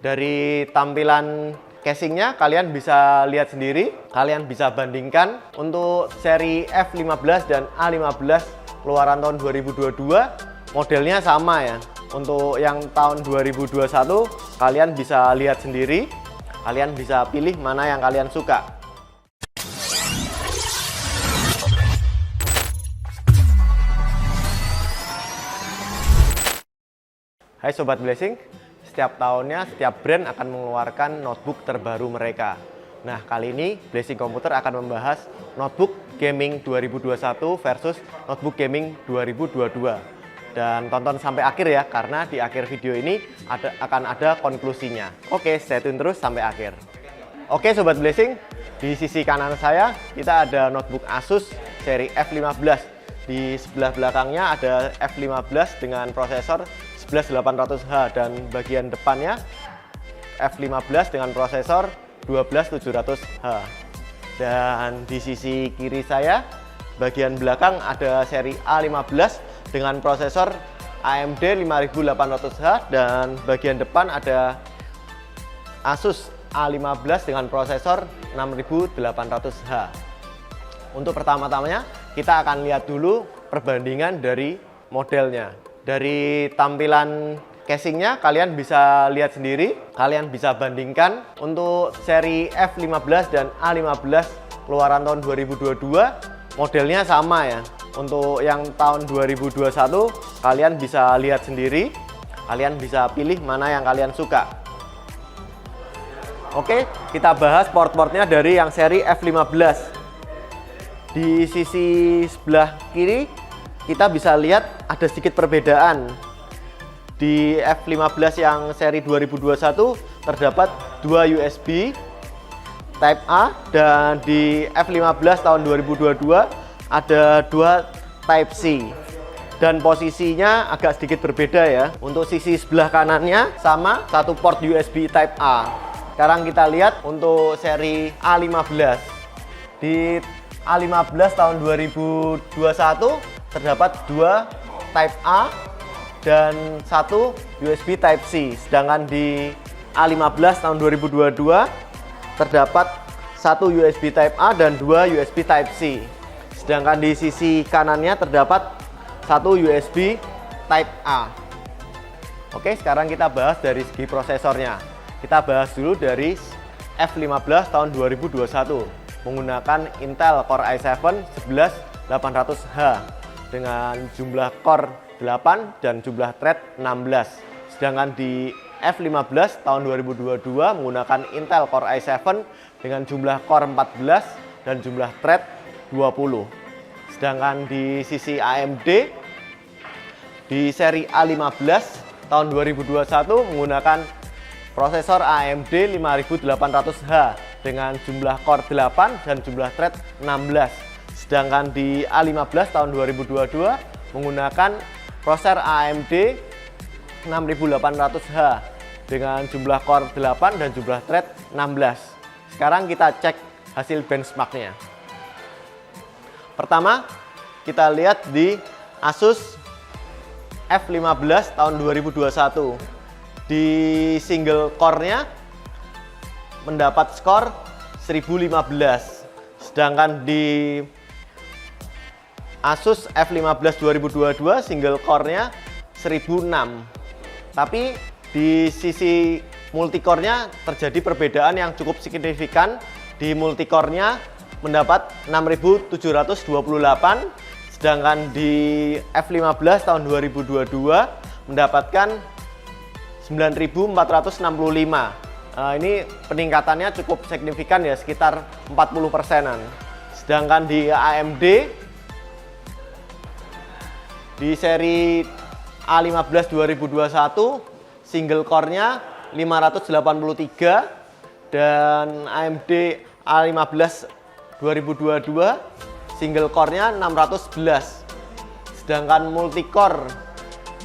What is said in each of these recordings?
Dari tampilan casingnya kalian bisa lihat sendiri, kalian bisa bandingkan untuk seri F15 dan A15 keluaran tahun 2022 modelnya sama ya. Untuk yang tahun 2021 kalian bisa lihat sendiri, kalian bisa pilih mana yang kalian suka. Hai Sobat Blessing, setiap tahunnya setiap brand akan mengeluarkan notebook terbaru mereka. Nah, kali ini Blessing Komputer akan membahas notebook gaming 2021 versus notebook gaming 2022. Dan tonton sampai akhir ya, karena di akhir video ini akan ada konklusinya. Oke, stay tune terus sampai akhir. Oke Sobat Blessing, di sisi kanan saya kita ada notebook Asus seri F15. Di sebelah belakangnya ada F15 dengan prosesor 11800H dan bagian depannya F15 dengan prosesor 12700H. Dan di sisi kiri saya bagian belakang ada seri A15 dengan prosesor AMD 5800H dan bagian depan ada Asus A15 dengan prosesor 6800H. Untuk pertama-tamanya kita akan lihat dulu perbandingan dari modelnya. Dari tampilan casingnya kalian bisa lihat sendiri, kalian bisa bandingkan untuk seri F15 dan A15 keluaran tahun 2022 modelnya sama ya. Untuk yang tahun 2021 kalian bisa lihat sendiri, kalian bisa pilih mana yang kalian suka. Oke, kita bahas port-portnya dari yang seri F15. Di sisi sebelah kiri kita bisa lihat ada sedikit perbedaan. Di F15 yang seri 2021 terdapat 2 USB Type A dan di F15 tahun 2022 ada 2 Type C. Dan posisinya agak sedikit berbeda ya. Untuk sisi sebelah kanannya sama, satu port USB Type A. Sekarang kita lihat untuk seri A15. Di A15 tahun 2021 terdapat 2 Type A dan 1 USB Type C. Sedangkan di A15 tahun 2022 terdapat 1 USB Type A dan 2 USB Type C. Sedangkan di sisi kanannya terdapat 1 USB Type A. Oke, sekarang kita bahas dari segi prosesornya. Kita bahas dulu dari F15 tahun 2021 menggunakan Intel Core i7 11800H dengan jumlah core 8 dan jumlah thread 16. Sedangkan di F15 tahun 2022 menggunakan Intel Core i7 dengan jumlah core 14 dan jumlah thread 20. Sedangkan di sisi AMD di seri A15 tahun 2021 menggunakan prosesor AMD 5800H dengan jumlah core 8 dan jumlah thread 16. Sedangkan di A15 tahun 2022 menggunakan prosesor AMD 6800H dengan jumlah core 8 dan jumlah thread 16. Sekarang kita cek hasil benchmarknya. Pertama, kita lihat di Asus F15 tahun 2021. Di single core-nya mendapat skor 1015. Sedangkan di Asus F15 2022 single core-nya 1006. Tapi di sisi multicore-nya terjadi perbedaan yang cukup signifikan. Di multicore-nya mendapat 6728, sedangkan di F15 tahun 2022 mendapatkan 9465. Ini peningkatannya cukup signifikan ya, sekitar 40%-an. Sedangkan di AMD di seri A15 2021 single core-nya 583 dan AMD A15 2022 single core-nya 611. Sedangkan multicore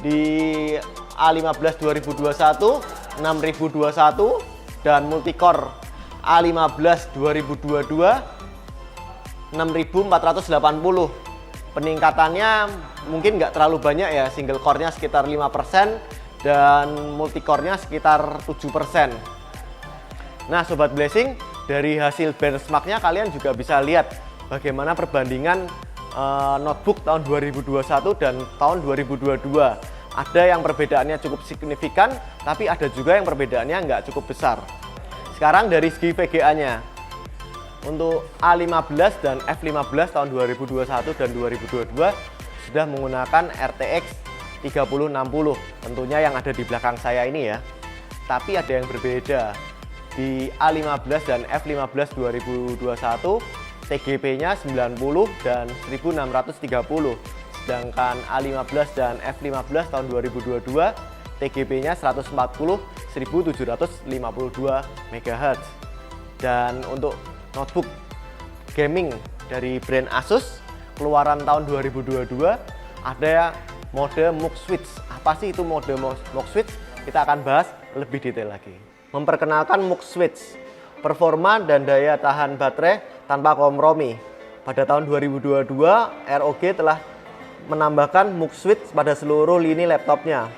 di A15 2021 6021 dan multicore A15 2022 6480. Peningkatannya mungkin nggak terlalu banyak ya, single core-nya sekitar 5%, dan multicore-nya sekitar 7%. Nah Sobat Blessing, dari hasil benchmark-nya kalian juga bisa lihat bagaimana perbandingan notebook tahun 2021 dan tahun 2022. Ada yang perbedaannya cukup signifikan, tapi ada juga yang perbedaannya nggak cukup besar. Sekarang dari segi VGA-nya, untuk A15 dan F15 tahun 2021 dan 2022 sudah menggunakan RTX 3060, tentunya yang ada di belakang saya ini ya. Tapi ada yang berbeda. Di A15 dan F15 2021 TGP-nya 90 dan 1630, sedangkan A15 dan F15 tahun 2022 TGP-nya 140 1752 MHz. Dan untuk notebook gaming dari brand Asus keluaran tahun 2022 ada mode MUX Switch. Apa sih itu mode MUX Switch? Kita akan bahas lebih detail lagi. Memperkenalkan MUX Switch, performa dan daya tahan baterai tanpa kompromi. Pada tahun 2022, ROG telah menambahkan MUX Switch pada seluruh lini laptopnya.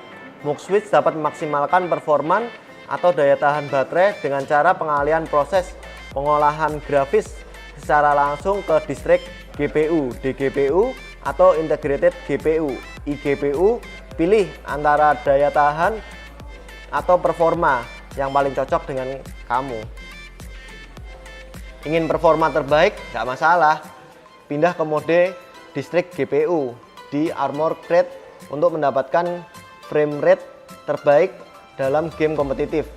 MUX Switch dapat memaksimalkan performa atau daya tahan baterai dengan cara pengalihan proses pengolahan grafis secara langsung ke distrik GPU, DGPU, atau Integrated GPU, IGPU. Pilih antara daya tahan atau performa yang paling cocok dengan kamu. Ingin performa terbaik? Nggak masalah, pindah ke mode distrik GPU di Armor Crate untuk mendapatkan frame rate terbaik dalam game kompetitif.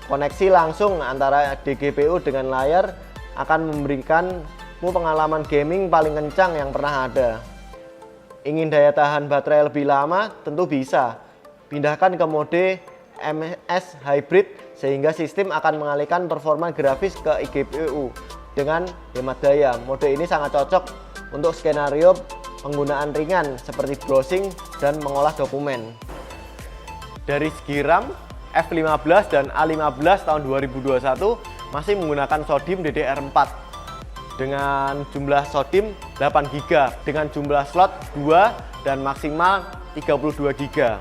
Koneksi langsung antara DGPU dengan layar akan memberikanmu pengalaman gaming paling kencang yang pernah ada. Ingin daya tahan baterai lebih lama? Tentu bisa. Pindahkan ke mode MS Hybrid sehingga sistem akan mengalihkan performa grafis ke IGPU dengan hemat daya. Mode ini sangat cocok untuk skenario penggunaan ringan seperti browsing dan mengolah dokumen. Dari segi RAM, F15 dan A15 tahun 2021 masih menggunakan SODIMM DDR4 dengan jumlah SODIMM 8 GB dengan jumlah slot 2 dan maksimal 32 GB.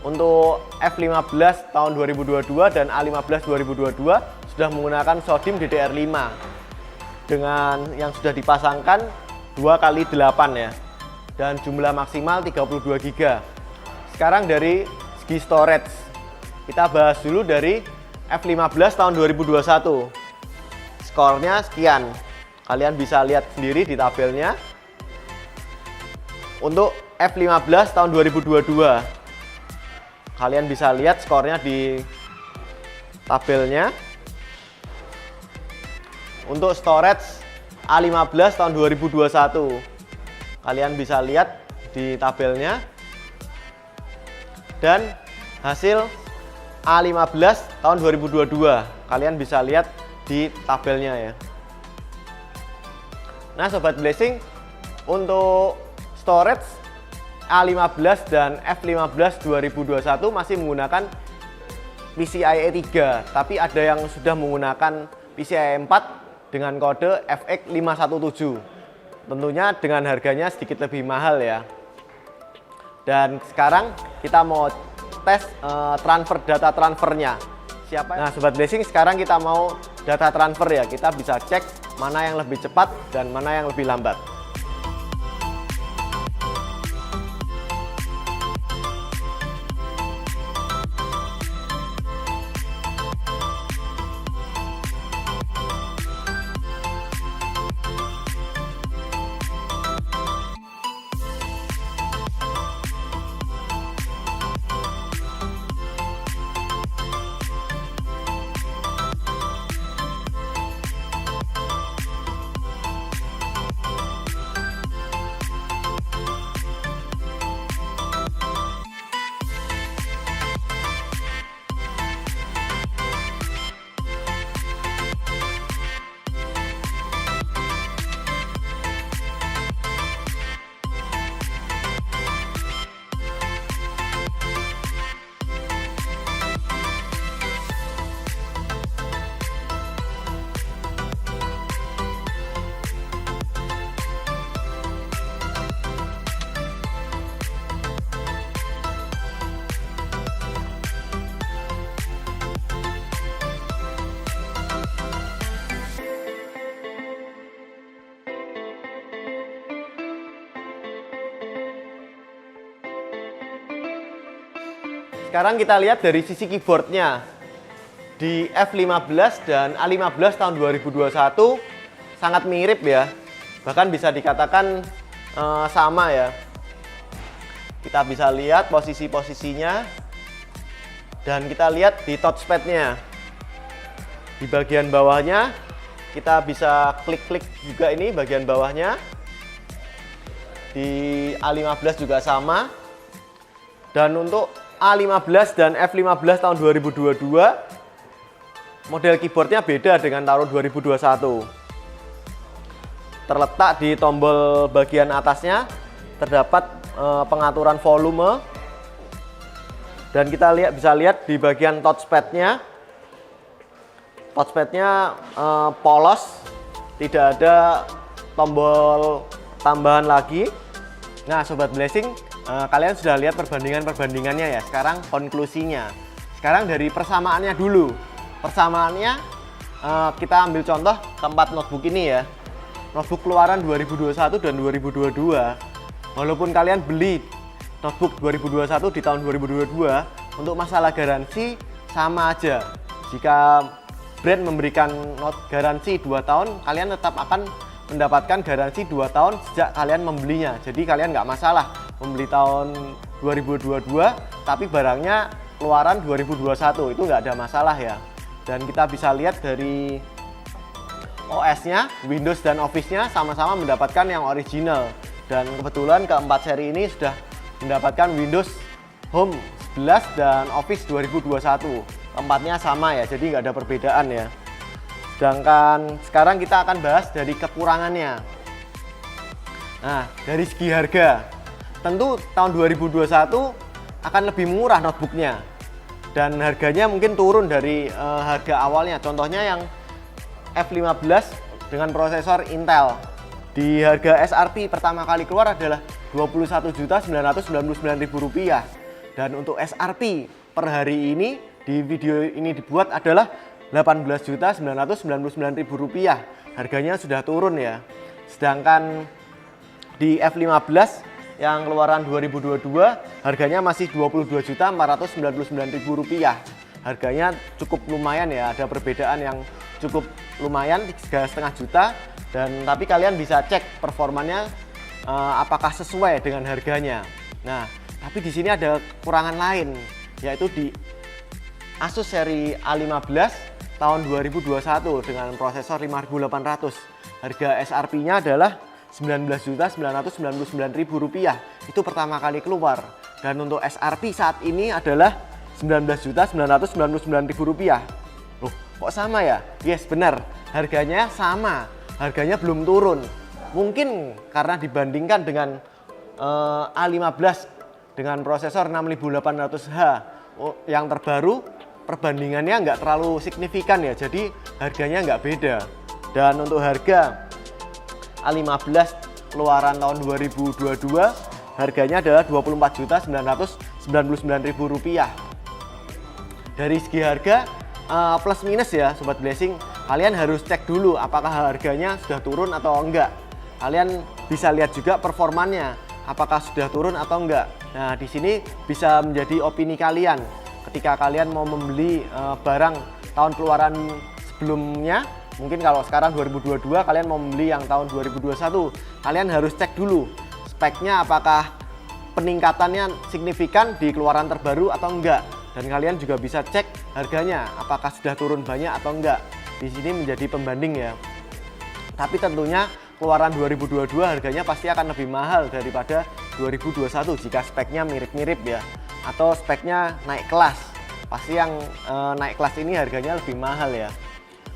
Untuk F15 tahun 2022 dan A15 2022 sudah menggunakan SODIMM DDR5 dengan yang sudah dipasangkan 2x8 ya, dan jumlah maksimal 32 GB. Sekarang dari segi storage, kita bahas dulu dari F15 tahun 2021. Skornya sekian, kalian bisa lihat sendiri di tabelnya. Untuk F15 tahun 2022, kalian bisa lihat skornya di tabelnya. Untuk storage A15 tahun 2021, kalian bisa lihat di tabelnya. Dan hasil A15 tahun 2022, kalian bisa lihat di tabelnya ya. Nah Sobat Blessing, untuk storage A15 dan F15 2021 masih menggunakan PCIe 3, tapi ada yang sudah menggunakan PCIe 4 dengan kode FX517. Tentunya dengan harganya sedikit lebih mahal ya. Dan sekarang kita mau tes data transfernya. Nah Sobat Blessing, sekarang kita mau data transfer ya. Kita bisa cek mana yang lebih cepat dan mana yang lebih lambat. Sekarang kita lihat dari sisi keyboardnya. Di F15 dan A15 tahun 2021 sangat mirip ya. Bahkan bisa dikatakan sama ya. Kita bisa lihat posisi-posisinya. Dan kita lihat di touchpad-nya. Di bagian bawahnya kita bisa klik-klik juga ini bagian bawahnya. Di A15 juga sama. Dan untuk A15 dan F15 tahun 2022 model keyboardnya beda dengan tahun 2021. Terletak di tombol bagian atasnya terdapat pengaturan volume. Dan kita bisa lihat di bagian touchpad-nya. Touchpad-nya polos, tidak ada tombol tambahan lagi. Nah, Sobat Blessing, kalian sudah lihat perbandingannya ya. Sekarang konklusinya. Sekarang dari persamaannya dulu. Persamaannya kita ambil contoh keempat notebook ini ya. Notebook keluaran 2021 dan 2022. Walaupun kalian beli notebook 2021 di tahun 2022, untuk masalah garansi sama aja. Jika brand memberikan garansi 2 tahun, kalian tetap akan mendapatkan garansi 2 tahun sejak kalian membelinya. Jadi kalian nggak masalah membeli tahun 2022 tapi barangnya keluaran 2021, itu nggak ada masalah ya. Dan kita bisa lihat dari OS-nya, Windows dan Office-nya sama-sama mendapatkan yang original. Dan kebetulan keempat seri ini sudah mendapatkan Windows Home 11 dan Office 2021. Keempatnya sama ya, jadi nggak ada perbedaan ya. Sedangkan sekarang kita akan bahas dari kekurangannya. Nah, dari segi harga, tentu tahun 2021 akan lebih murah notebooknya. Dan harganya mungkin turun dari harga awalnya. Contohnya yang F15 dengan prosesor Intel. Di harga SRP pertama kali keluar adalah Rp21.999.000. Dan untuk SRP per hari ini di video ini dibuat adalah Rp18.999.000. Harganya sudah turun ya. Sedangkan di F15 yang keluaran 2022 harganya masih Rp22.499.000. Harganya cukup lumayan ya, ada perbedaan yang cukup lumayan, 3,5 juta. Dan tapi kalian bisa cek performanya apakah sesuai dengan harganya. Nah, tapi di sini ada kekurangan lain, yaitu di Asus seri A15 tahun 2021 dengan prosesor 5800. Harga SRP-nya adalah Rp19.999.000. Itu pertama kali keluar. Dan untuk SRP saat ini adalah Rp19.999.000. Loh, kok sama ya? Yes, benar. Harganya sama. Harganya belum turun. Mungkin karena dibandingkan dengan A15 dengan prosesor 6800H yang terbaru, perbandingannya nggak terlalu signifikan ya. Jadi harganya nggak beda. Dan untuk harga A15 keluaran tahun 2022 harganya adalah Rp24.999.000. Dari segi harga plus minus ya Sobat Blessing, kalian harus cek dulu apakah harganya sudah turun atau enggak. Kalian bisa lihat juga performanya, apakah sudah turun atau enggak. Nah, di sini bisa menjadi opini kalian. Ketika kalian mau membeli barang tahun keluaran sebelumnya, mungkin kalau sekarang 2022 kalian mau membeli yang tahun 2021, kalian harus cek dulu speknya apakah peningkatannya signifikan di keluaran terbaru atau enggak. Dan kalian juga bisa cek harganya apakah sudah turun banyak atau enggak. Di sini menjadi pembanding ya. Tapi tentunya keluaran 2022 harganya pasti akan lebih mahal daripada 2021 jika speknya mirip-mirip ya. Atau speknya naik kelas. Pasti yang naik kelas ini harganya lebih mahal ya.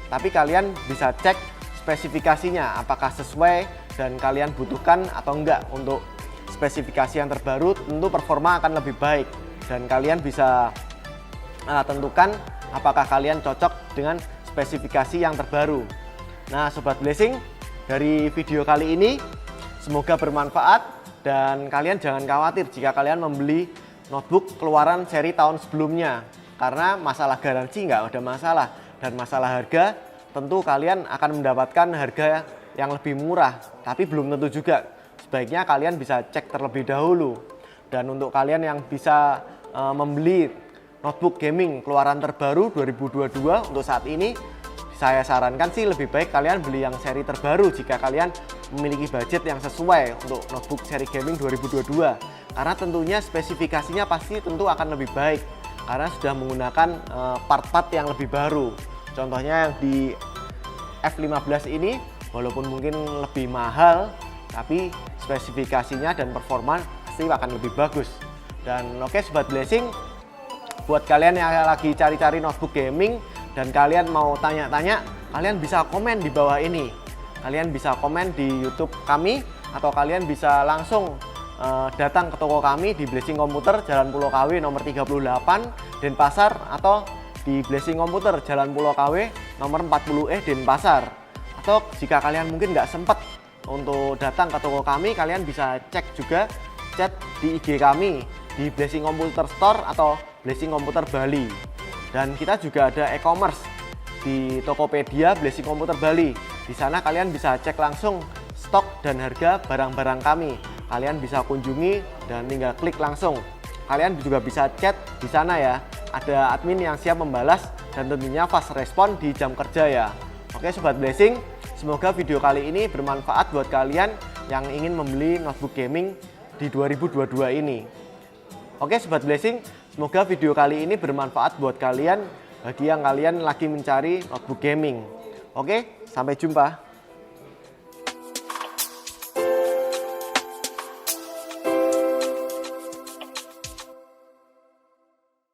Tapi kalian bisa cek spesifikasinya apakah sesuai dan kalian butuhkan atau enggak. Untuk spesifikasi yang terbaru tentu performa akan lebih baik dan kalian bisa tentukan apakah kalian cocok dengan spesifikasi yang terbaru. Nah Sobat Blessing, dari video kali ini semoga bermanfaat dan kalian jangan khawatir jika kalian membeli notebook keluaran seri tahun sebelumnya, karena masalah garansi nggak ada masalah. Dan masalah harga, tentu kalian akan mendapatkan harga yang lebih murah, tapi belum tentu juga. Sebaiknya kalian bisa cek terlebih dahulu. Dan untuk kalian yang bisa membeli notebook gaming keluaran terbaru 2022 untuk saat ini, saya sarankan sih lebih baik kalian beli yang seri terbaru jika kalian memiliki budget yang sesuai untuk notebook seri gaming 2022. Karena tentunya spesifikasinya pasti tentu akan lebih baik karena sudah menggunakan part-part yang lebih baru. Contohnya yang di F15 ini walaupun mungkin lebih mahal, tapi spesifikasinya dan performa pasti akan lebih bagus. Dan oke Sobat Blessing, buat kalian yang lagi cari-cari notebook gaming dan kalian mau tanya-tanya, kalian bisa komen di bawah ini. Kalian bisa komen di YouTube kami atau kalian bisa langsung datang ke toko kami di Blessing Komputer Jalan Pulau KW nomor 38 Denpasar, atau di Blessing Komputer Jalan Pulau KW nomor 40E Denpasar. Atau jika kalian mungkin nggak sempat untuk datang ke toko kami, kalian bisa cek juga chat di IG kami di Blessing Komputer Store atau Blessing Komputer Bali. Dan kita juga ada e-commerce di Tokopedia Blessing Komputer Bali. Di sana kalian bisa cek langsung stok dan harga barang-barang kami. Kalian bisa kunjungi dan tinggal klik langsung. Kalian juga bisa chat di sana ya. Ada admin yang siap membalas dan tentunya fast respon di jam kerja ya. Oke Sobat Blessing, semoga video kali ini bermanfaat buat kalian yang ingin membeli notebook gaming di 2022 ini. Oke Sobat Blessing, semoga video kali ini bermanfaat buat kalian bagi yang kalian lagi mencari notebook gaming. Oke, sampai jumpa.